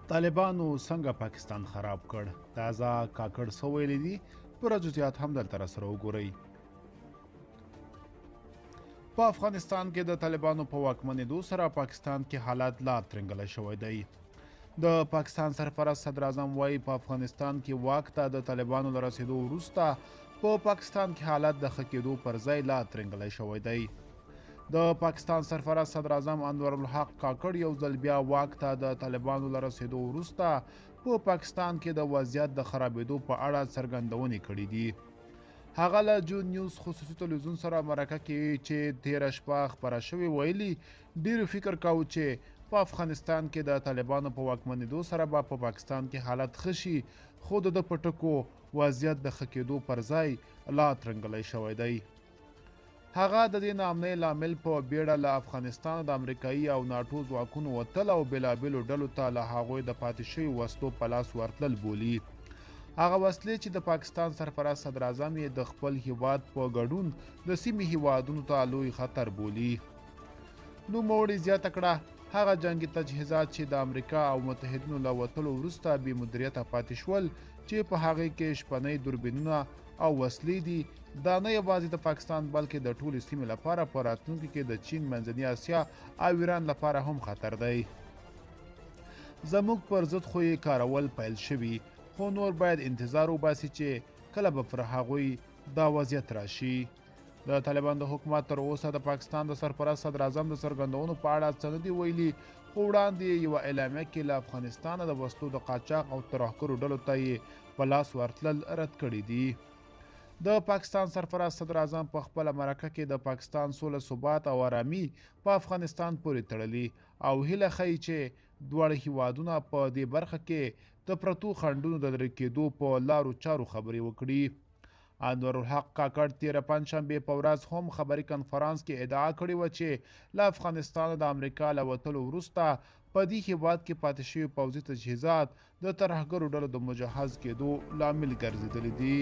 طالبانو څنګه پاکستان خراب کړ؟ تازه کاکړ څه ویلي دي؟ پوره جزئیات هم دلته راسره وګورئ. په افغانستان کې د طالبانو په واکمنېدو سره پاکستان کې حالات لا ترنګله شوی دی. د پاکستان سرپرست صدر اعظم وایي په افغانستان کې واک ته د طالبانو له رسېدو وروسته په پاکستان کې حالات د ښه کېدو پر ځای لا ترنګلی شوی دی. د پاکستان سرپرست صدر اعظم انور الحق کاکړ یو ځل بیا واک ته د طالبانو له رسېدو وروسته په پاکستان کې د وضعیت د خرابېدو په اړه څرګندونې کړې دي. هغه له جون نیوز خصوصي تلویزیون سره مرکه کې چې تېره شپه خپره شوې ویلي ډېر فکر کاوه چې په افغانستان کې د طالبانو په واکمنېدو سره به په پاکستان کې حالت ښه شي، خو د ده په ټکو وضعیت د ښه کېدو پر ځای لا ترنګلی شوی دی. هغه د دې ناامنۍ لامل په بیړه له افغانستان د امریکایي او ناټو ځواکونو وتل او بېلابېلو ډلو ته له هغوی د پاتې شویو وسلو په لاس ورتلل بولي. هغه وسلې چې د پاکستان سرپرست صدر اعظم یې د خپل هیواد په ګډون د سیمې هیوادونو ته لوی خطر بولي. نوموړي زیاته کړه هغه جنګي تجهیزات چې د امریکا او متحدینو له وتلو وروسته بې مدیریته پاتې شول چې په هغې کې شپنۍ دوربینونه او وسلې دي، دا نه یوازې د پاکستان بلکې د ټولې سیمې لپاره په راتلونکي کې د چین، منځني اسیا او ایران لپاره هم خطر دی. زموږ پر ضد خو یې کارول پیل شوي، خو نور باید انتظار وباسي چې کله به پر هغوی دا وضعیت راشي. د طالبان د حکومت تر اوسه د پاکستان د سرپرست صدر اعظم د څرګندونو په اړه څه نه دي ویلي، خو وړاندې یوه اعلامیه کې له افغانستانه د وسلو د قاچاق او ترهګرو ډلو ته یې په لاس ورتلل رد کړي دي. د پاکستان سرپرست صدر اعظم په خپله مرکه کې د پاکستان سوله، ثبات او آرامي په افغانستان پورې تړلي او هیله ښیي چې دواړه هیوادونه په دې برخه کې د پرتو خنډونو د لرې کېدو په لارو چارو خبرې وکړي. انور الحق کاکړ تېره پنجشنبې په ورځ هم خبري کنفرانس کې ادعا کړې وه چې له افغانستانه د امریکا له وتلو وروسته په دې هیواد کې پاتې شوي پوځي تجهیزات د ترهګرو ډلو د مجهز کېدو لامل ګرځېدلي دي.